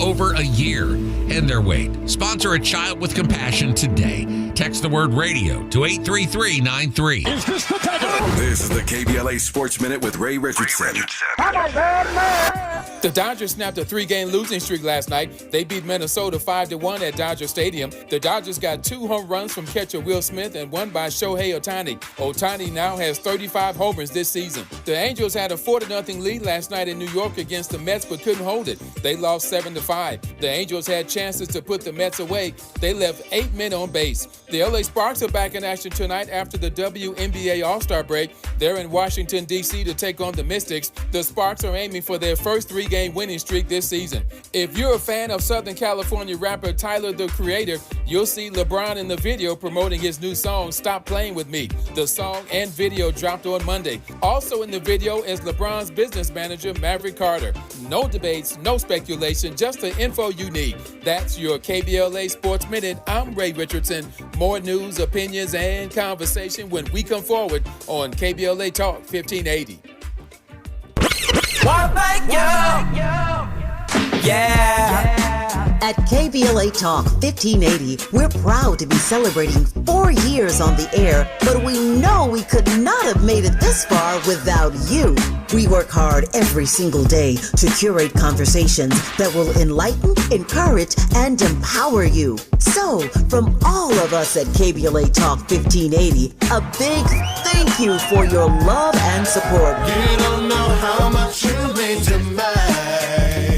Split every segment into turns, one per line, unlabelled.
over a year. End their wait. Sponsor a child with compassion today. Text the word radio to 83393.
Is this the title?
This is the KBLA Sports Minute with Ray Richardson.
I'm a bad man.
The Dodgers snapped a 3-game losing streak last night. They beat Minnesota 5-1 at Dodger Stadium. The Dodgers got 2 home runs from catcher Will Smith and 1 by Shohei Ohtani. Ohtani now has 35 homers this season. The Angels had a 4-0 lead last night in New York against the Mets but couldn't hold it. They lost 7-5. The Angels had chances to put the Mets away. They left 8 men on base. The LA Sparks are back in action tonight after the WNBA All-Star break. They're in Washington, D.C. to take on the Mystics. The Sparks are aiming for their first 3-game winning streak this season. If you're a fan of Southern California rapper Tyler, the Creator, you'll see LeBron in the video promoting his new song, Stop Playing With Me. The song and video dropped on Monday. Also in the video is LeBron's business manager, Maverick Carter. No debates, no speculation, just the info you need. That's your KBLA Sports Minute. I'm Ray Richardson. More news, opinions, and conversation when we come forward on KBLA Talk 1580.
At KBLA Talk 1580, we're proud to be celebrating 4 years on the air, but we know we could not have made it this far without you. We work hard every single day to curate conversations that will enlighten, encourage, and empower you. So, from all of us at KBLA Talk 1580, a big thank you for your love and support.
You don't know how much you mean to me.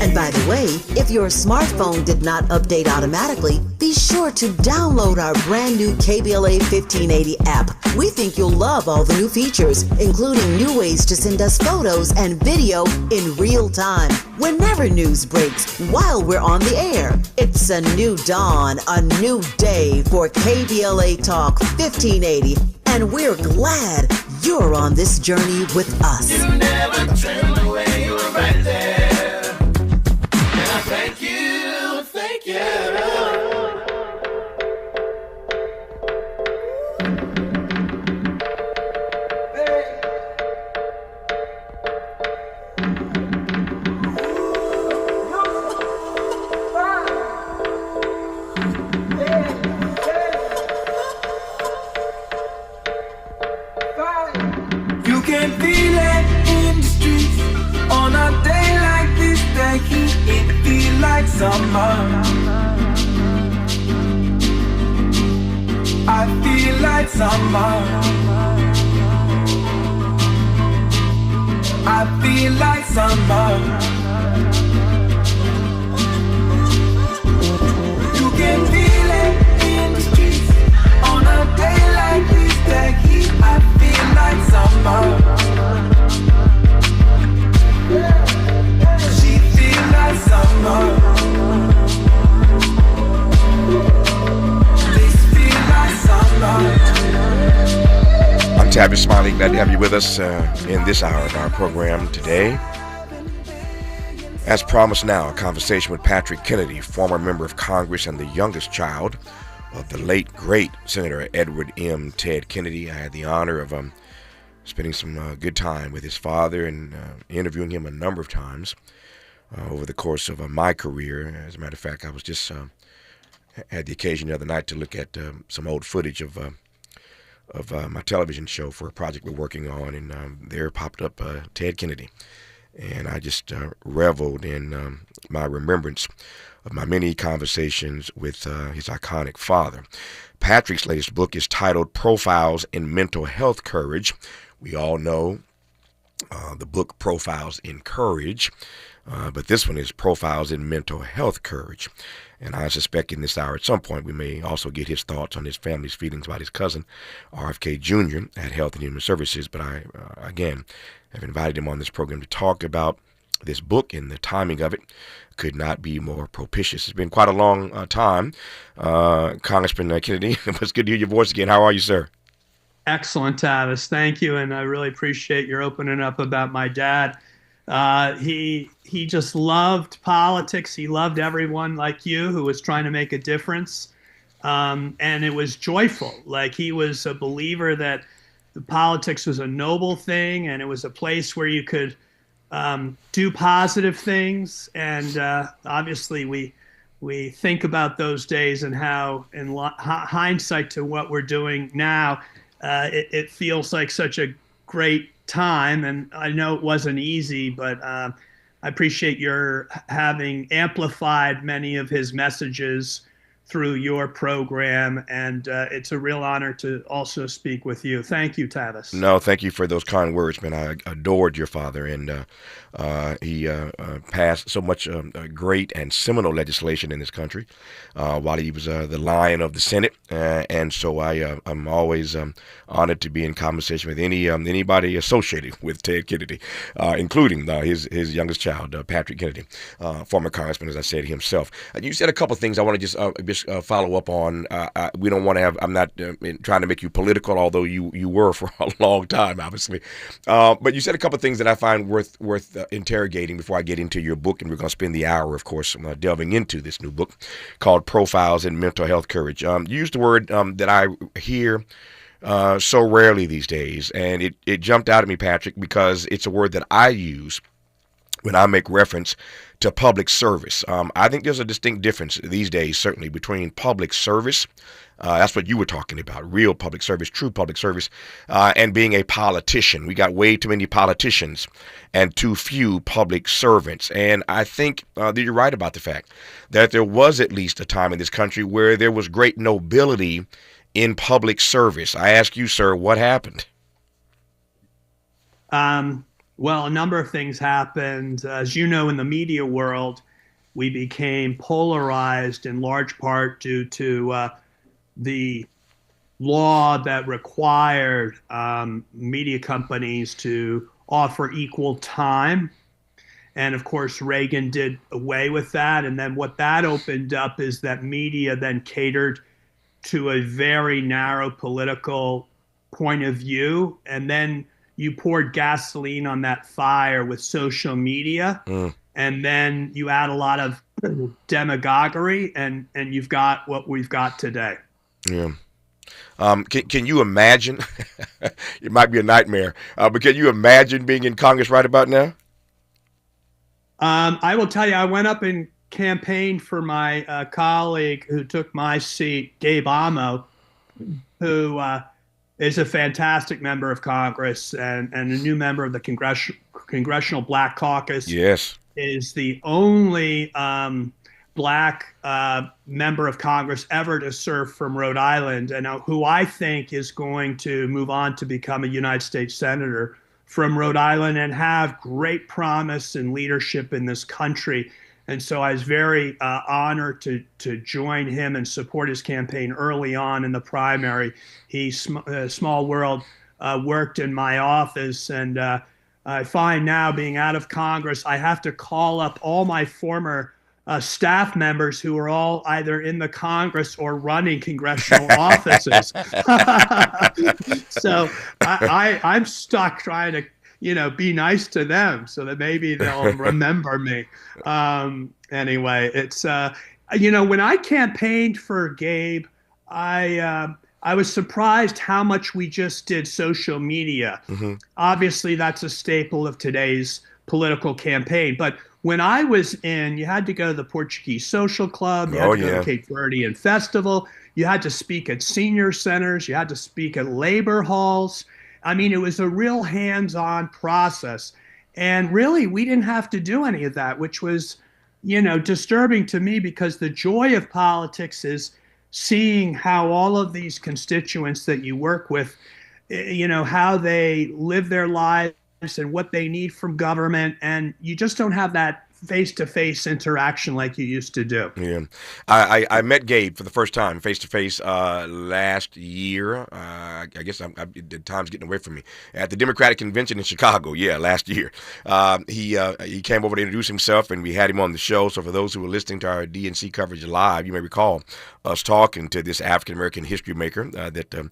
And by the way, if your smartphone did not update automatically, be sure to download our brand new KBLA 1580 app. We think you'll love all the new features, including new ways to send us photos and video in real time, whenever news breaks, while we're on the air. It's a new dawn, a new day for KBLA Talk 1580, and we're glad you're on this journey with us.
You never turned away, you were right there. Thank you, thank you.
You can feel it in the streets on a day like this. The heat, it feel like summer. I feel like summer. I feel like summer. You can feel it in the streets on a day like this. The heat, I feel like summer. She feel like summer. This feel like summer.
I'm Tavis, Smiley. Glad to have you with us in this hour of our program today. As promised now, a conversation with Patrick Kennedy, former member of Congress and the youngest child of the late, great Senator Edward M. Ted Kennedy. I had the honor of spending some good time with his father and interviewing him a number of times over the course of my career. As a matter of fact, I was just had the occasion the other night to look at some old footage of my television show for a project we're working on, and there popped up Ted Kennedy. And I just reveled in my remembrance of my many conversations with his iconic father. Patrick's latest book is titled Profiles in Mental Health Courage. We all know the book Profiles in Courage, but this one is Profiles in Mental Health Courage. And I suspect in this hour at some point we may also get his thoughts on his family's feelings about his cousin, RFK Jr. at Health and Human Services. But I, again, have invited him on this program to talk about this book, and the timing of it could not be more propitious. It's been quite a long time. Congressman Kennedy, it's good to hear your voice again. How are you, sir?
Excellent, Tavis. Thank you, and I really appreciate your opening up about my dad. He just loved politics. He loved everyone like you who was trying to make a difference, and it was joyful. Like, he was a believer that the politics was a noble thing, and it was a place where you could do positive things, and obviously we think about those days and how, in hindsight to what we're doing now, it feels like such a great time. And I know it wasn't easy, but I appreciate your having amplified many of his messages through your program, and it's a real honor to also speak with you. Thank you, Tavis.
No, thank you for those kind words, man. I adored your father, and he passed so much great and seminal legislation in this country while he was the lion of the Senate, and so I'm always honored to be in conversation with anybody associated with Ted Kennedy, including his youngest child, Patrick Kennedy, former congressman, as I said himself. You said a couple of things I want to just follow up on. We don't want to have. I'm not trying to make you political, although you were for a long time, obviously. But you said a couple of things that I find worth interrogating before I get into your book, and we're going to spend the hour, of course, delving into this new book called Profiles in Mental Health Courage. You used the word that I hear so rarely these days, and it jumped out at me, Patrick, because it's a word that I use when I make reference to public service. I think there's a distinct difference these days, certainly, between public service, that's what you were talking about, real public service, true public service, and being a politician. We got way too many politicians and too few public servants. And I think that you're right about the fact that there was at least a time in this country where there was great nobility in public service. I ask you, sir, what happened?
Well, a number of things happened. As you know, in the media world, we became polarized in large part due to the law that required media companies to offer equal time. And of course, Reagan did away with that. And then what that opened up is that media then catered to a very narrow political point of view. And then you poured gasoline on that fire with social media, and then you add a lot of demagoguery, and you've got what we've got today.
Yeah. Can you imagine? It might be a nightmare, but can you imagine being in Congress right about now?
I will tell you, I went up and campaigned for my colleague who took my seat, Gabe Amo, who is a fantastic member of Congress and a new member of the Congressional Black Caucus.
Yes.
Is the only black member of Congress ever to serve from Rhode Island, and who I think is going to move on to become a United States Senator from Rhode Island and have great promise and leadership in this country. And so I was very honored to join him and support his campaign early on in the primary. He, small world, worked in my office, and I find now, being out of Congress, I have to call up all my former staff members who are all either in the Congress or running congressional offices. So I'm stuck trying to be nice to them so that maybe they'll remember me. Anyway, it's, when I campaigned for Gabe, I was surprised how much we just did social media. Mm-hmm. Obviously, that's a staple of today's political campaign. But when I was in, you had to go to the Portuguese Social Club, you had to go to Cape Verdean Festival, you had to speak at senior centers, you had to speak at labor halls. I mean, it was a real hands-on process. And really, we didn't have to do any of that, which was, disturbing to me, because the joy of politics is seeing how all of these constituents that you work with, how they live their lives and what they need from government. And you just don't have that face-to-face interaction like you used to do.
Yeah. I met Gabe for the first time face-to-face last year. I guess the time's getting away from me. At the Democratic Convention in Chicago, last year. He came over to introduce himself, and we had him on the show. So for those who were listening to our DNC coverage live, you may recall us talking to this African-American history maker that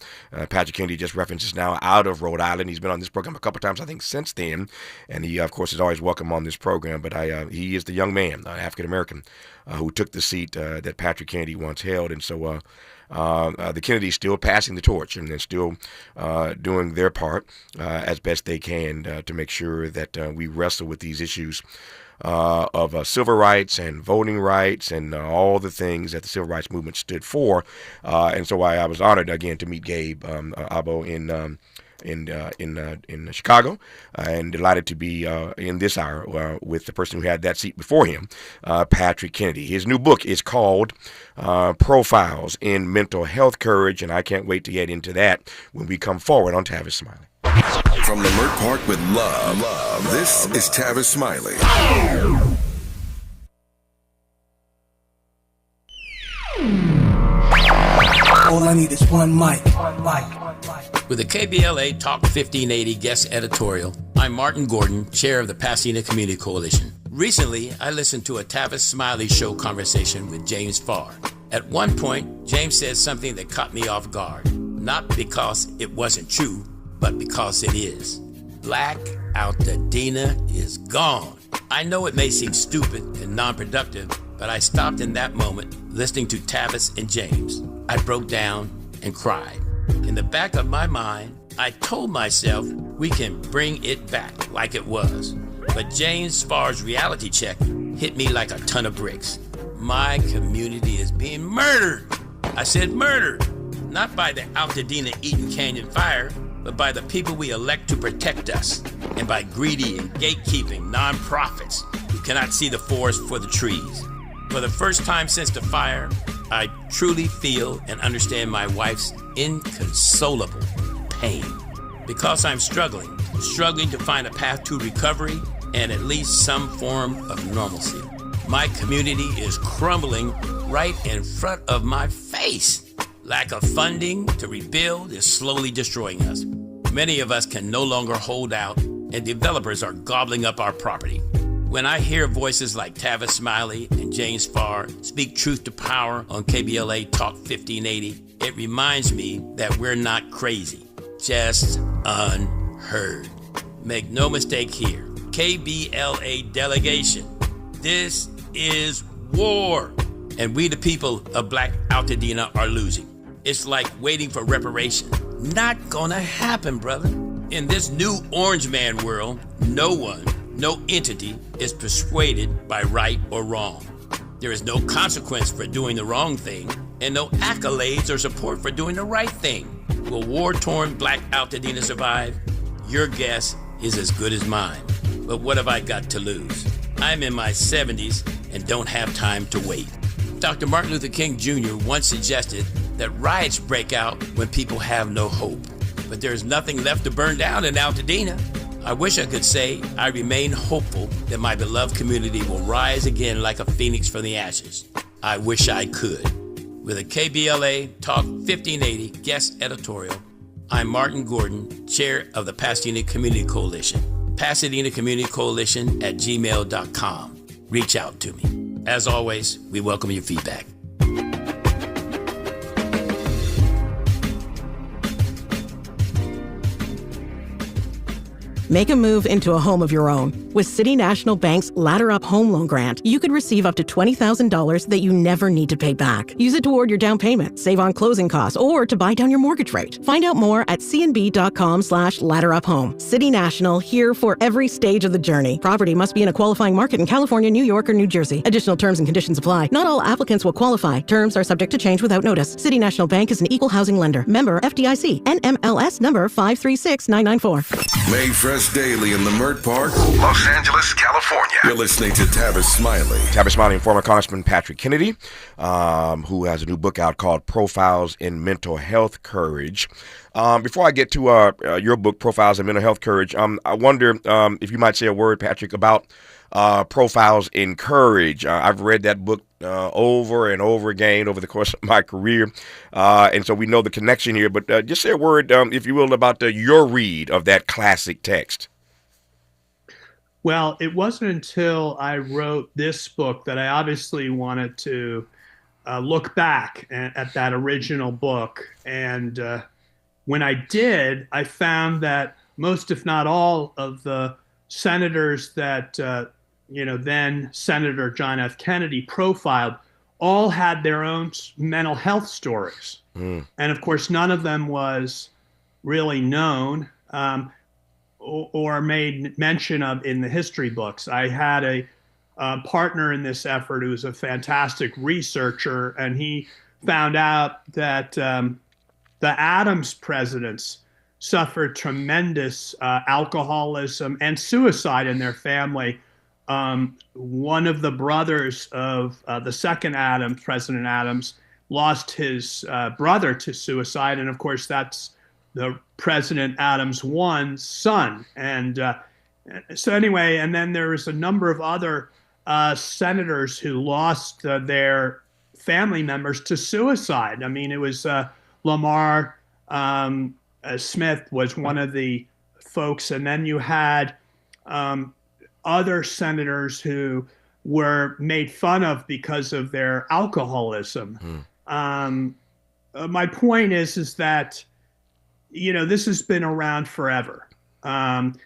Patrick Kennedy just references, now out of Rhode Island. He's been on this program a couple times, I think, since then. And he, of course, is always welcome on this program. But he is the young man, African-American, who took the seat that Patrick Kennedy once held. And so the Kennedys still passing the torch and they're still doing their part as best they can to make sure that we wrestle with these issues of civil rights and voting rights and all the things that the civil rights movement stood for. And so I was honored again to meet Gabe Abo in Chicago, and delighted to be in this hour with the person who had that seat before him, Patrick Kennedy. His new book is called Profiles in Mental Health Courage, and I can't wait to get into that when we come forward on Tavis Smiley.
From the Mert Park with love, this is Tavis Smiley.
All I need is one mic.
With the KBLA Talk 1580 guest editorial, I'm Martin Gordon, chair of the Pasadena Community Coalition. Recently, I listened to a Tavis Smiley show conversation with James Farr. At one point, James said something that caught me off guard, not because it wasn't true, but because it is. Black Altadena is gone. I know it may seem stupid and non-productive, but I stopped in that moment listening to Tavis and James. I broke down and cried. In the back of my mind, I told myself we can bring it back like it was. But James Farr's reality check hit me like a ton of bricks. My community is being murdered. I said murdered, not by the Altadena Eaton Canyon fire, but by the people we elect to protect us, and by greedy and gatekeeping nonprofits who cannot see the forest for the trees. For the first time since the fire, I truly feel and understand my wife's inconsolable pain. Because I'm struggling to find a path to recovery and at least some form of normalcy. My community is crumbling right in front of my face. Lack of funding to rebuild is slowly destroying us. Many of us can no longer hold out, and developers are gobbling up our property. When I hear voices like Tavis Smiley and James Farr speak truth to power on KBLA Talk 1580, it reminds me that we're not crazy, just unheard. Make no mistake here, KBLA delegation, this is war, and we the people of Black Altadena are losing. It's like waiting for reparation. Not gonna happen, brother. In this new orange man world, no one, no entity is persuaded by right or wrong. There is no consequence for doing the wrong thing, and no accolades or support for doing the right thing. Will war-torn Black Altadena survive? Your guess is as good as mine. But what have I got to lose? I'm in my 70s and don't have time to wait. Dr. Martin Luther King Jr. once suggested that riots break out when people have no hope. But there's nothing left to burn down in Altadena. I wish I could say I remain hopeful that my beloved community will rise again like a phoenix from the ashes. I wish I could. With a KBLA Talk 1580 guest editorial, I'm Martin Gordon, chair of the Pasadena Community Coalition. Pasadena Community Coalition at gmail.com. Reach out to me. As always, we welcome your feedback.
Make a move into a home of your own. With City National Bank's Ladder Up Home Loan Grant, you could receive up to $20,000 that you never need to pay back. Use it toward your down payment, save on closing costs, or to buy down your mortgage rate. Find out more at cnb.com/ladderuphome. City National, here for every stage of the journey. Property must be in a qualifying market in California, New York, or New Jersey. Additional terms and conditions apply. Not all applicants will qualify. Terms are subject to change without notice. City National Bank is an equal housing lender. Member FDIC. NMLS number 536994.
Made fresh daily in the Mert Park, Los Angeles, California. You're listening to Tavis Smiley.
Tavis Smiley and former Congressman Patrick Kennedy, who has a new book out called Profiles in Mental Health Courage. Before I get to your book, Profiles in Mental Health Courage, I wonder if you might say a word, Patrick, about Profiles in Courage. I've read that book over and over again over the course of my career, and so we know the connection here, but just say a word, if you will, about your read of that classic text.
Well, it wasn't until I wrote this book that I obviously wanted to look back at that original book. And when I did, I found that most, if not all, of the senators that, then Senator John F. Kennedy profiled all had their own mental health stories. And of course, none of them was really known or made mention of in the history books. I had a partner in this effort who was a fantastic researcher, and he found out that the Adams presidents suffered tremendous alcoholism and suicide in their family. One of the brothers of the second Adams, President Adams, lost his brother to suicide. And of course, that's the President Adams I's son. And so anyway, and then there was a number of other senators who lost their family members to suicide. I mean, it was Lamar Smith was one of the folks. And then you had other senators who were made fun of because of their alcoholism. My point is that, this has been around forever. And,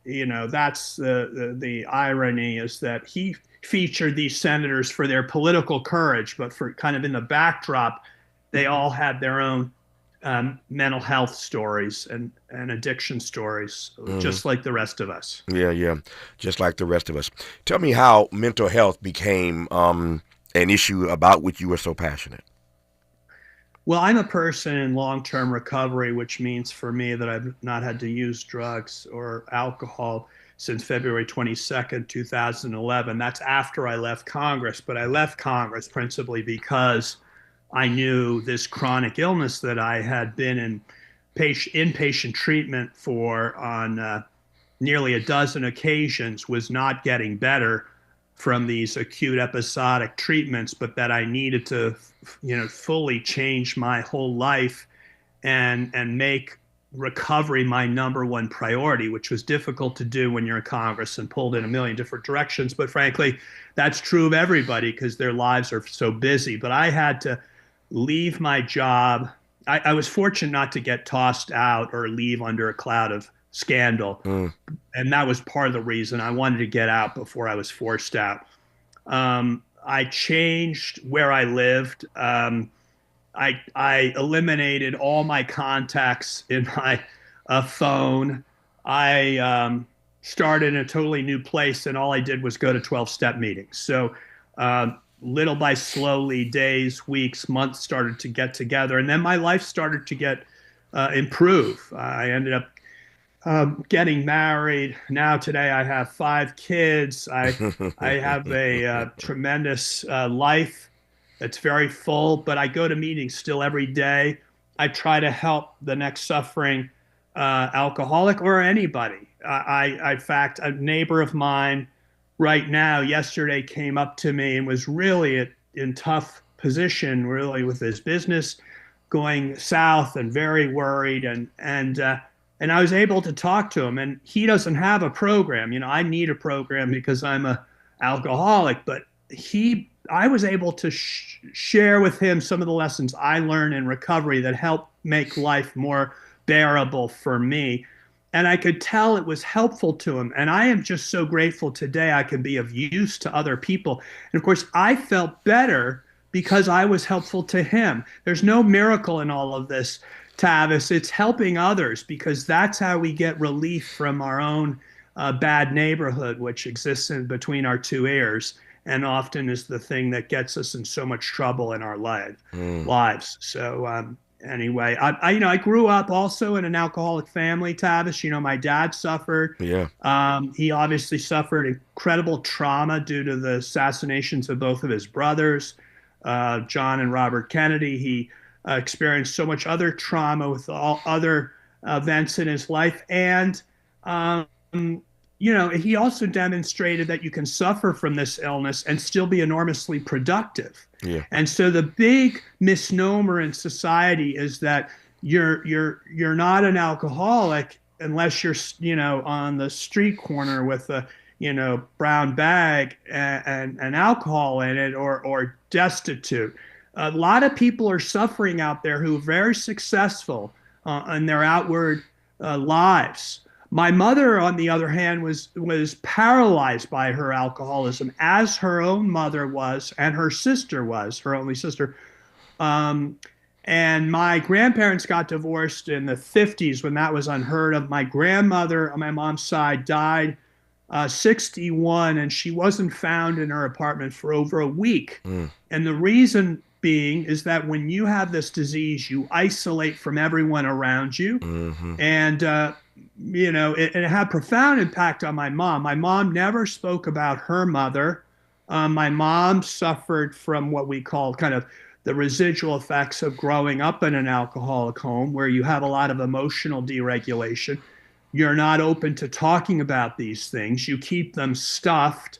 that's the irony, is that he featured these senators for their political courage, but for kind of in the backdrop, they all had their own mental health stories and addiction stories, just like the rest of us.
Yeah, just like the rest of us. Tell me how mental health became an issue about which you were so passionate.
Well, I'm a person in long-term recovery, which means for me that I've not had to use drugs or alcohol since February 22nd, 2011. That's after I left Congress, but I left Congress principally because I knew this chronic illness that I had been in inpatient treatment for on nearly a dozen occasions was not getting better from these acute episodic treatments, but that I needed to, fully change my whole life and make recovery my number one priority, which was difficult to do when you're in Congress and pulled in a million different directions. But frankly, that's true of everybody because their lives are so busy. But I had to leave my job. I was fortunate not to get tossed out or leave under a cloud of scandal. And that was part of the reason I wanted to get out before I was forced out. I changed where I lived. I eliminated all my contacts in my phone. I started in a totally new place, and all I did was go to 12-step meetings. So little by slowly, days, weeks, months started to get together. And then my life started to get improve. I ended up getting married. Now today I have 5 kids. I have a tremendous life that's very full, but I go to meetings still every day. I try to help the next suffering alcoholic or anybody. In fact, a neighbor of mine right now, yesterday came up to me and was really in tough position, really, with his business going south and very worried. And I was able to talk to him, and he doesn't have a program. I need a program because I'm a alcoholic, but I was able to share with him some of the lessons I learned in recovery that helped make life more bearable for me. And I could tell it was helpful to him. And I am just so grateful today I can be of use to other people. And of course, I felt better because I was helpful to him. There's no miracle in all of this, Tavis. It's helping others, because that's how we get relief from our own bad neighborhood, which exists in between our two ears, and often is the thing that gets us in so much trouble in our lives. So anyway, I grew up also in an alcoholic family, Tavis. My dad suffered.
Yeah.
He obviously suffered incredible trauma due to the assassinations of both of his brothers, John and Robert Kennedy. He experienced so much other trauma with all other events in his life. And, he also demonstrated that you can suffer from this illness and still be enormously productive.
Yeah.
And so the big misnomer in society is that you're not an alcoholic unless you're, on the street corner with a, brown bag and alcohol in it, or destitute. A lot of people are suffering out there who are very successful in their outward lives, My mother, on the other hand, was paralyzed by her alcoholism, as her own mother was, and her sister was, her only sister. And my grandparents got divorced in the 50s when that was unheard of. My grandmother on my mom's side died 61, and she wasn't found in her apartment for over a week. And the reason being is that when you have this disease, you isolate from everyone around you. And, it had profound impact on my mom. My mom never spoke about her mother. My mom suffered from what we call kind of the residual effects of growing up in an alcoholic home, where you have a lot of emotional deregulation. You're not open to talking about these things. You keep them stuffed.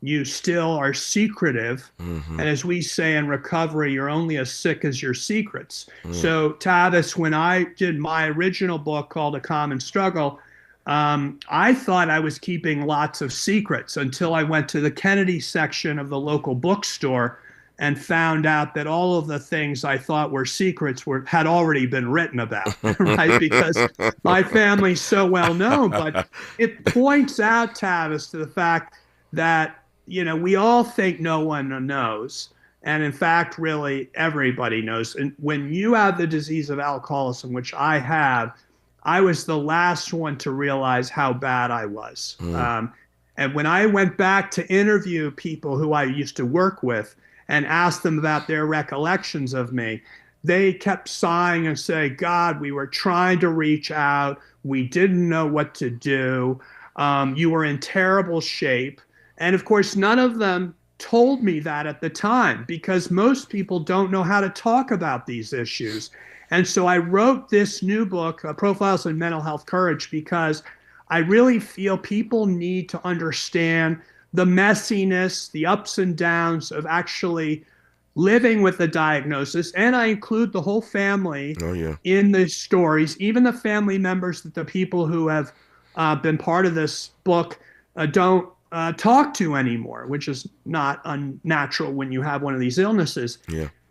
You still are secretive. And as we say in recovery, you're only as sick as your secrets. So Tavis, when I did my original book called A Common Struggle, I thought I was keeping lots of secrets until I went to the Kennedy section of the local bookstore and found out that all of the things I thought were secrets had already been written about, right? Because my family's so well known. But it points out, Tavis, to the fact that, we all think no one knows. And in fact, really, everybody knows. And when you have the disease of alcoholism, which I have, I was the last one to realize how bad I was. And when I went back to interview people who I used to work with and asked them about their recollections of me, they kept sighing and saying, God, we were trying to reach out. We didn't know what to do. You were in terrible shape. And of course, none of them told me that at the time, because most people don't know how to talk about these issues. And so I wrote this new book, Profiles in Mental Health Courage, because I really feel people need to understand the messiness, the ups and downs of actually living with the diagnosis. And I include the whole family in the stories, even the family members that the people who have been part of this book don't talk to anymore, which is not unnatural when you have one of these illnesses.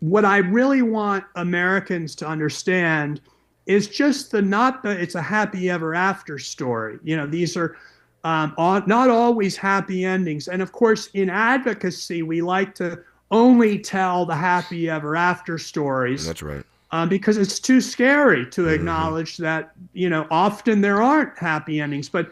What I really want Americans to understand is just it's a happy ever after story. These are not always happy endings. And of course, in advocacy, we like to only tell the happy ever after stories.
That's right.
Because it's too scary to acknowledge that, often there aren't happy endings. But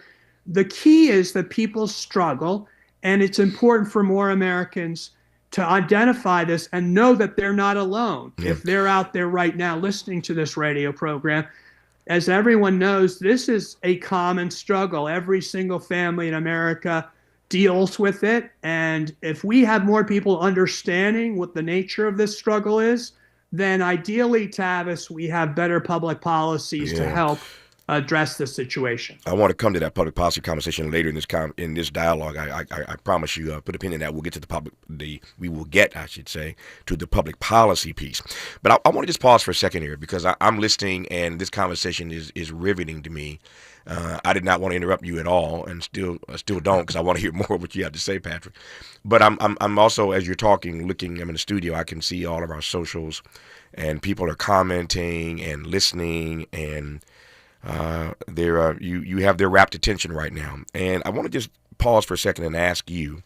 the key is that people struggle, and it's important for more Americans to identify this and know that they're not alone. If they're out there right now listening to this radio program, as everyone knows, this is a common struggle. Every single family in America deals with it. And if we have more people understanding what the nature of this struggle is, then ideally, Tavis, we have better public policies to help address the situation.
I want to come to that public policy conversation later in this dialogue. I promise you. Put a pin in that. We'll get to the public policy piece. But I want to just pause for a second here, because I'm listening, and this conversation is riveting to me. I did not want to interrupt you at all, and still don't, because I want to hear more of what you have to say, Patrick. But I'm also, as you're talking, looking. I'm in the studio. I can see all of our socials, and people are commenting and listening, and you have their rapt attention right now. And I want to just pause for a second and ask you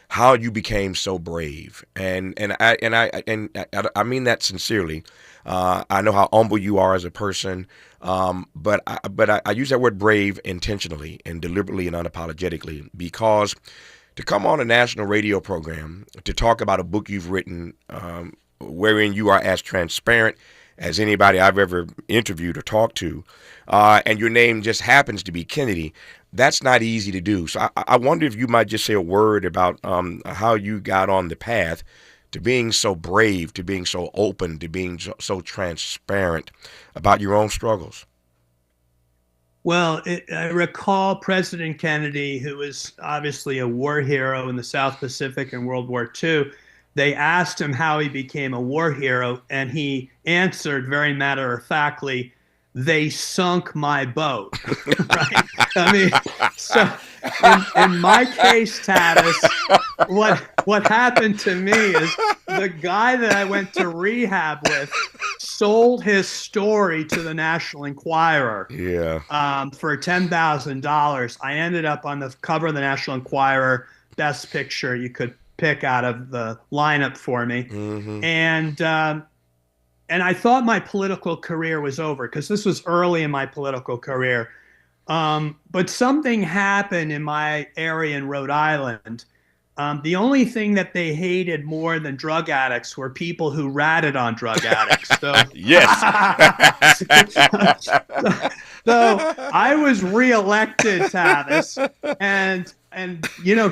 how you became so brave. And I mean that sincerely. I know how humble you are as a person, but I use that word brave intentionally and deliberately and unapologetically, because to come on a national radio program to talk about a book you've written, wherein you are as transparent as anybody I've ever interviewed or talked to, and your name just happens to be Kennedy, that's not easy to do. So I wonder if you might just say a word about how you got on the path to being so brave, to being so open, to being so transparent about your own struggles.
Well, I recall President Kennedy, who was obviously a war hero in the South Pacific in World War II. They asked him how he became a war hero, and he answered very matter-of-factly, "They sunk my boat." Right? I mean, so in my case, Tavis, what happened to me is the guy that I went to rehab with sold his story to the National Enquirer.
Yeah.
For $10,000. I ended up on the cover of the National Enquirer, best picture you could pick out of the lineup for me.
Mm-hmm.
And I thought my political career was over because this was early in my political career. But something happened in my area in Rhode Island. The only thing that they hated more than drug addicts were people who ratted on drug addicts. So,
yes.
so I was reelected, Tavis, and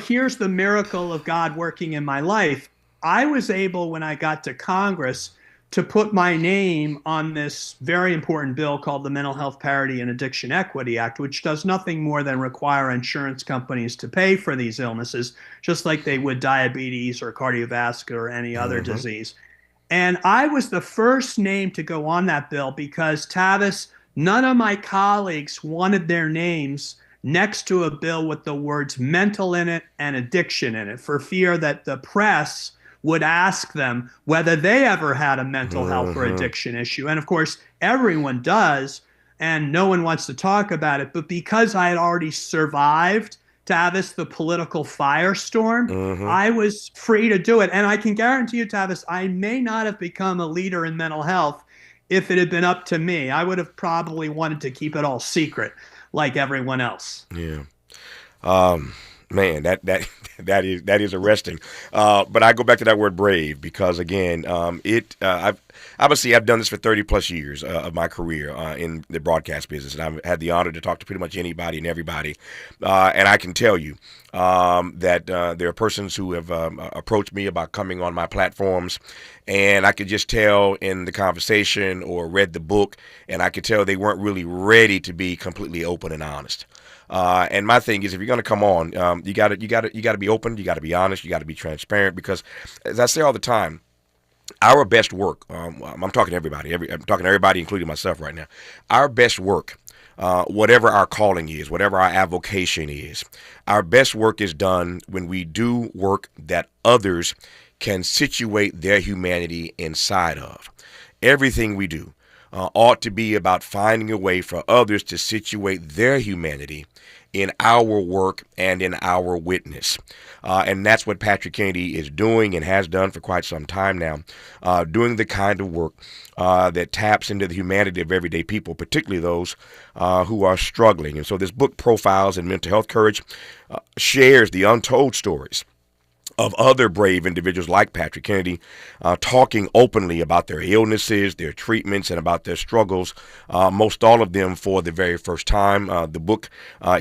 here's the miracle of God working in my life. I was able, when I got to Congress, to put my name on this very important bill called the Mental Health Parity and Addiction Equity Act, which does nothing more than require insurance companies to pay for these illnesses, just like they would diabetes or cardiovascular or any other disease. And I was the first name to go on that bill because, Tavis, none of my colleagues wanted their names next to a bill with the words mental in it and addiction in it for fear that the press would ask them whether they ever had a mental health or addiction issue. And of course, everyone does, and no one wants to talk about it. But because I had already survived, Tavis, the political firestorm, I was free to do it. And I can guarantee you, Tavis, I may not have become a leader in mental health if it had been up to me. I would have probably wanted to keep it all secret like everyone else.
Yeah. Man, that is arresting. But I go back to that word brave because, again, I've done this for 30 plus years of my career in the broadcast business, and I've had the honor to talk to pretty much anybody and everybody. And I can tell you that there are persons who have approached me about coming on my platforms, and I could just tell in the conversation or read the book, and I could tell they weren't really ready to be completely open and honest. And my thing is, if you're going to come on, you got to be open, you got to be honest, you got to be transparent, because as I say all the time, our best work, I'm talking to everybody, I'm talking to everybody, including myself right now. Our best work, whatever our calling is, whatever our avocation is, our best work is done when we do work that others can situate their humanity inside of. Everything we do ought to be about finding a way for others to situate their humanity in our work and in our witness. And that's what Patrick Kennedy is doing and has done for quite some time now, doing the kind of work that taps into the humanity of everyday people, particularly those who are struggling. And so this book, Profiles in Mental Health Courage, shares the untold stories of other brave individuals like Patrick Kennedy, talking openly about their illnesses, their treatments, and about their struggles, most all of them for the very first time. The book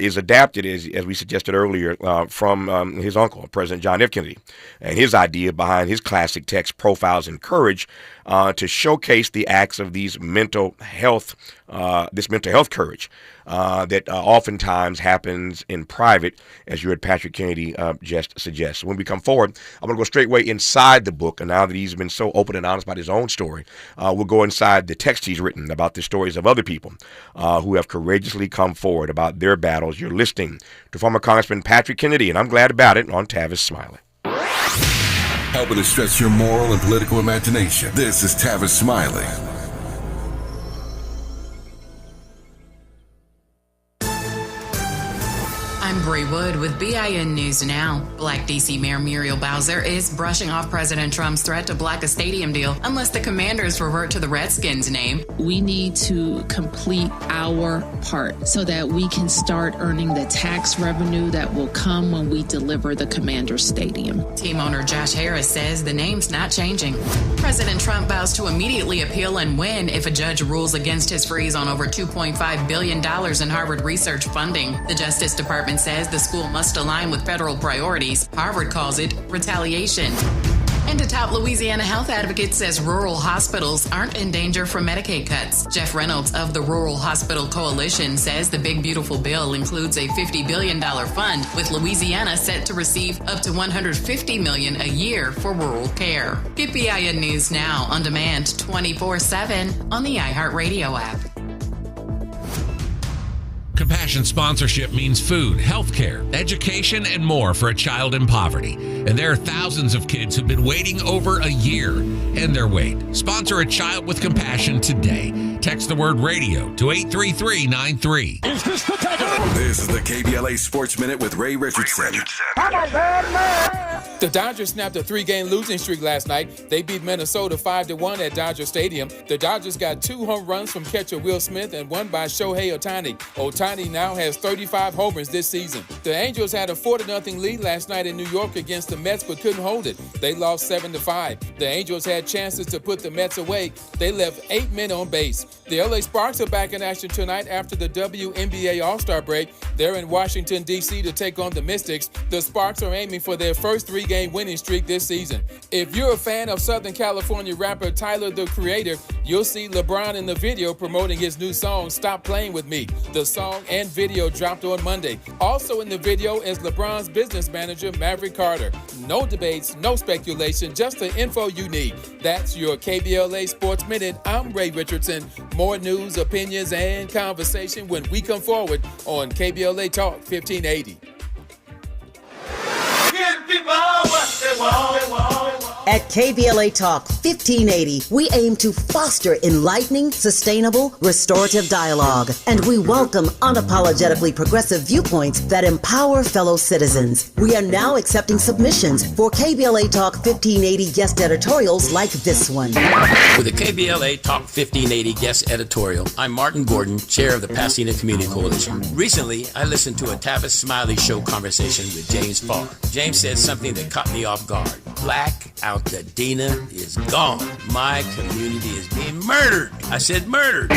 is adapted, as we suggested earlier, from his uncle, President John F. Kennedy, and his idea behind his classic text, Profiles in Courage, to showcase the acts of these mental health courage that oftentimes happens in private, as you heard Patrick Kennedy just suggest. When we come forward, I'm going to go straightway inside the book, and now that he's been so open and honest about his own story, we'll go inside the text he's written about the stories of other people who have courageously come forward about their battles. You're listening to former Congressman Patrick Kennedy, and I'm glad about it, on Tavis Smiley.
Helping to stretch your moral and political imagination. This is Tavis Smiley.
I'm Bree Wood with BIN News Now. Black D.C. Mayor Muriel Bowser is brushing off President Trump's threat to block a stadium deal unless the Commanders revert to the Redskins name.
We need to complete our part so that we can start earning the tax revenue that will come when we deliver the Commanders Stadium.
Team owner Josh Harris says the name's not changing. President Trump vows to immediately appeal and win if a judge rules against his freeze on over $2.5 billion in Harvard research funding. The Justice Department says the school must align with federal priorities. Harvard calls it retaliation. And a top Louisiana health advocate says rural hospitals aren't in danger from Medicaid cuts. Jeff Reynolds of the Rural Hospital Coalition says the Big Beautiful Bill includes a $50 billion fund, with Louisiana set to receive up to $150 million a year for rural care. Get BIN News Now on demand 24/7 on the iHeartRadio app.
Compassion Compassion sponsorship means food, healthcare, education, and more for a child in poverty. And there are thousands of kids who've been waiting over a year. End their wait. Sponsor a child with compassion today. Text the word radio to 83393.
This is the KBLA Sports Minute with Ray Richardson.
The Dodgers snapped a 3-game losing streak last night. They beat Minnesota 5-1 at Dodger Stadium. The Dodgers got 2 home runs from catcher Will Smith and one by Shohei Ohtani. Ohtani now has 35 homers this season. The Angels had a 4-0 lead last night in New York against the Mets but couldn't hold it. They lost 7-5. The Angels had chances to put the Mets away. They left 8 men on base. The LA Sparks are back in action tonight after the WNBA All-Star break. They're in Washington, D.C. to take on the Mystics. The Sparks are aiming for their first 3-game winning streak this season. If you're a fan of Southern California rapper Tyler, the Creator, you'll see LeBron in the video promoting his new song, Stop Playing With Me. The song and video dropped on Monday. Also in the video is LeBron's business manager, Maverick Carter. No debates, no speculation, just the info you need. That's your KBLA Sports Minute. I'm Ray Richardson. More news, opinions, and conversation when we come forward on KBLA Talk 1580.
At KBLA Talk 1580, we aim to foster enlightening, sustainable, restorative dialogue, and we welcome unapologetically progressive viewpoints that empower fellow citizens. We are now accepting submissions for KBLA Talk 1580 guest editorials like this one.
With the KBLA Talk 1580 guest editorial, I'm Martin Gordon, chair of the Pasadena Community Coalition. Recently, I listened to a Tavis Smiley show conversation with James Farr. James said something that caught me off guard. Black out the Dina is gone. My community is being murdered. I said murdered.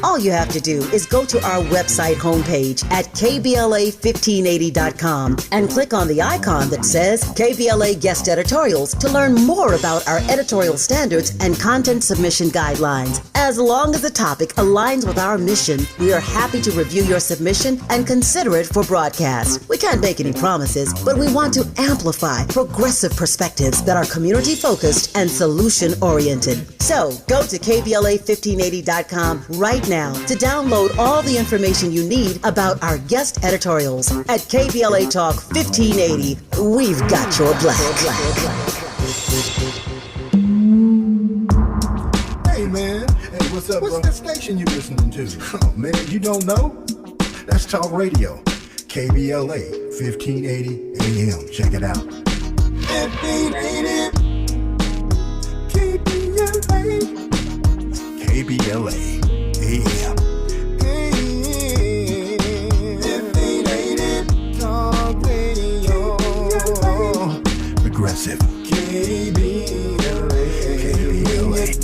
All you have to do is go to our website homepage at KBLA1580.com and click on the icon that says KBLA Guest Editorials to learn more about our editorial standards and content submission guidelines. As long as the topic aligns with our mission, we are happy to review your submission and consider it for broadcast. We can't make any promises, but we want to amplify progressive perspectives that are community-focused and solution-oriented. So, go to KBLA1580.com right now to download all the information you need about our guest editorials. At KBLA Talk 1580, we've got your black.
Hey, man. Hey, what's up, What's that station you listening to? Oh, man, you don't know? That's Talk Radio. KBLA 1580 AM. Check it out. 1580 KBLA AM. 1580 Talk Radio. Progressive. KBLA.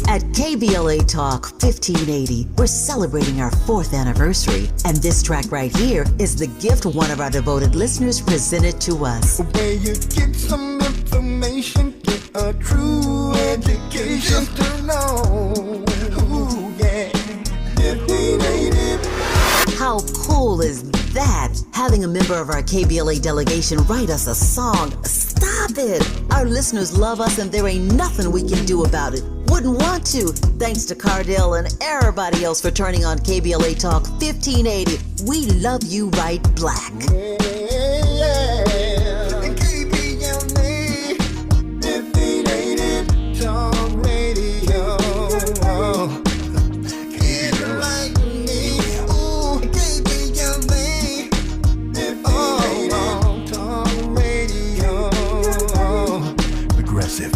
At KBLA Talk 1580, we're celebrating our 4th anniversary, and this track right here is the gift one of our devoted listeners presented to us.
Where you get some information, get a true education to know. Ooh, yeah. 1580.
How cool is that? Having a member of our KBLA delegation write us a song. Stop it! Our listeners love us and there ain't nothing we can do about it. Wouldn't want to. Thanks to Cardell and everybody else for turning on KBLA Talk 1580. We love you right black.
KBLA 1580 Talk Radio. Keep it like me. Ooh, KBLA 1580 Talk Radio. Progressive.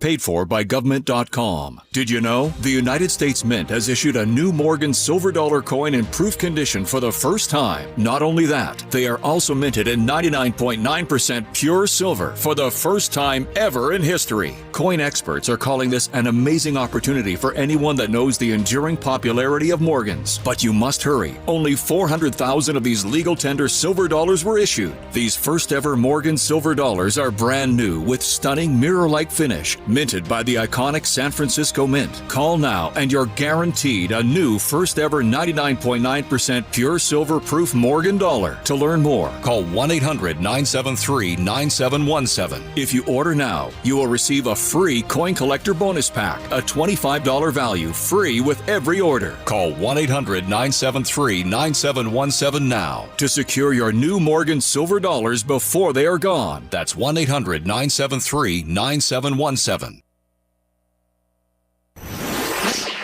Paid for by government.com. Did you know? The United States Mint has issued a new Morgan silver dollar coin in proof condition for the first time. Not only that, they are also minted in 99.9% pure silver for the first time ever in history. Coin experts are calling this an amazing opportunity for anyone that knows the enduring popularity of Morgans. But you must hurry. Only 400,000 of these legal tender silver dollars were issued. These first ever Morgan silver dollars are brand new with stunning mirror-like finish, Minted by the iconic San Francisco Mint. Call now and you're guaranteed a new first ever 99.9% pure silver proof Morgan dollar. To learn more, call 1-800-973-9717. If you order now, you will receive a free coin collector bonus pack, a $25 value, free with every order. Call 1-800-973-9717 now to secure your new Morgan silver dollars before they are gone. That's 1-800-973-9717.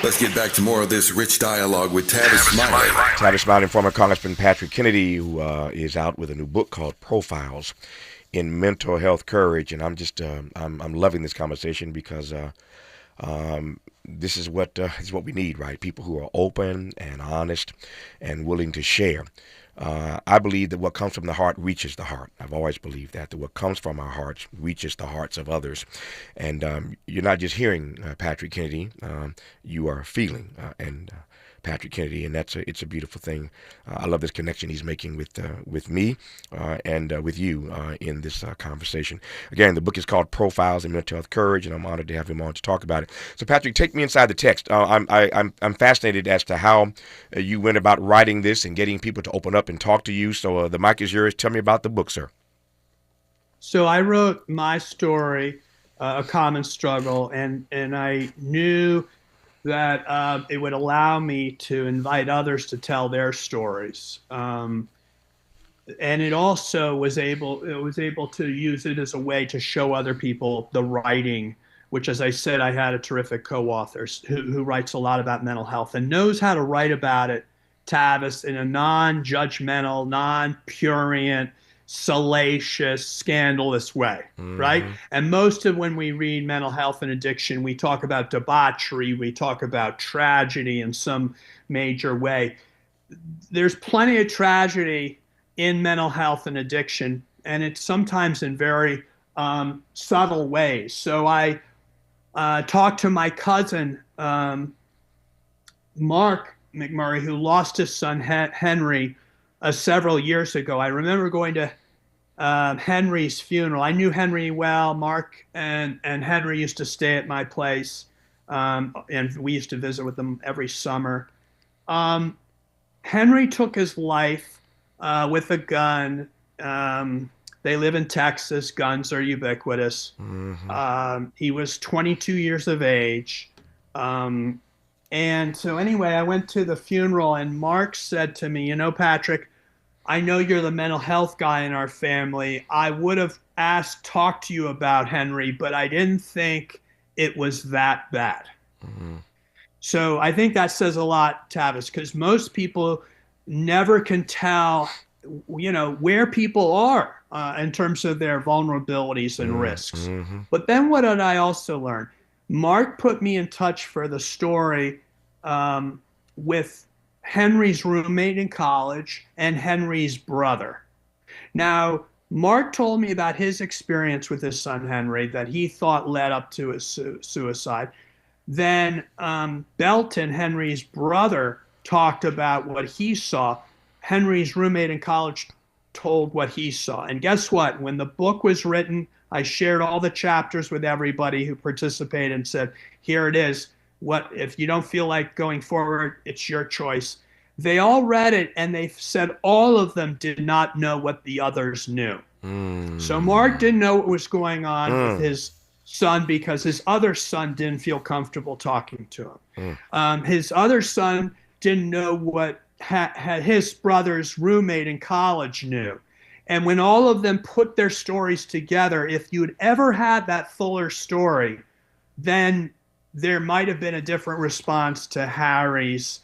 Let's get back to more of this rich dialogue with Tavis Smiley.
Tavis Smiley, former Congressman Patrick Kennedy, who is out with a new book called Profiles in Mental Health Courage. And I'm just, I'm loving this conversation because this is what we need, right? People who are open and honest and willing to share. I believe that what comes from the heart reaches the heart. I've always believed that what comes from our hearts reaches the hearts of others. And you're not just hearing Patrick Kennedy, you are feeling Patrick Kennedy, and it's a beautiful thing. I love this connection he's making with me and with you in this conversation. Again, the book is called Profiles in Mental Health Courage, and I'm honored to have him on to talk about it. So, Patrick, take me inside the text. I'm fascinated as to how you went about writing this and getting people to open up and talk to you. So, the mic is yours. Tell me about the book, sir.
So I wrote my story, A Common Struggle, and I knew that it would allow me to invite others to tell their stories. And it also was able to use it as a way to show other people the writing, which, as I said, I had a terrific co-author who writes a lot about mental health and knows how to write about it, Tavis, in a non-judgmental, non-purient, salacious, scandalous way, right? And most of when we read mental health and addiction, we talk about debauchery, we talk about tragedy in some major way. There's plenty of tragedy in mental health and addiction, and it's sometimes in very subtle ways. So I talked to my cousin, Mark McMurray, who lost his son, Henry, several years ago. I remember going to Henry's funeral. I knew Henry well. Mark and Henry used to stay at my place, and we used to visit with them every summer. Henry took his life with a gun. They live in Texas. Guns are ubiquitous. He was 22 years of age. And so anyway, I went to the funeral, and Mark said to me, Patrick, I know you're the mental health guy in our family. I would have talked to you about Henry, but I didn't think it was that bad. So I think that says a lot, Tavis, because most people never can tell, where people are in terms of their vulnerabilities and risks. But then what did I also learn? Mark put me in touch for the story with Henry's roommate in college and Henry's brother. Now, Mark told me about his experience with his son, Henry, that he thought led up to his suicide. Then Belton, Henry's brother, talked about what he saw. Henry's roommate in college told what he saw. And guess what? When the book was written, I shared all the chapters with everybody who participated and said, here it is. What if you don't feel like going forward, it's your choice. They all read it, and they said all of them did not know what the others knew. So Mark didn't know what was going on with his son because his other son didn't feel comfortable talking to him. His other son didn't know what his brother's roommate in college knew. And when all of them put their stories together, if you'd ever had that fuller story, then there might have been a different response to Harry's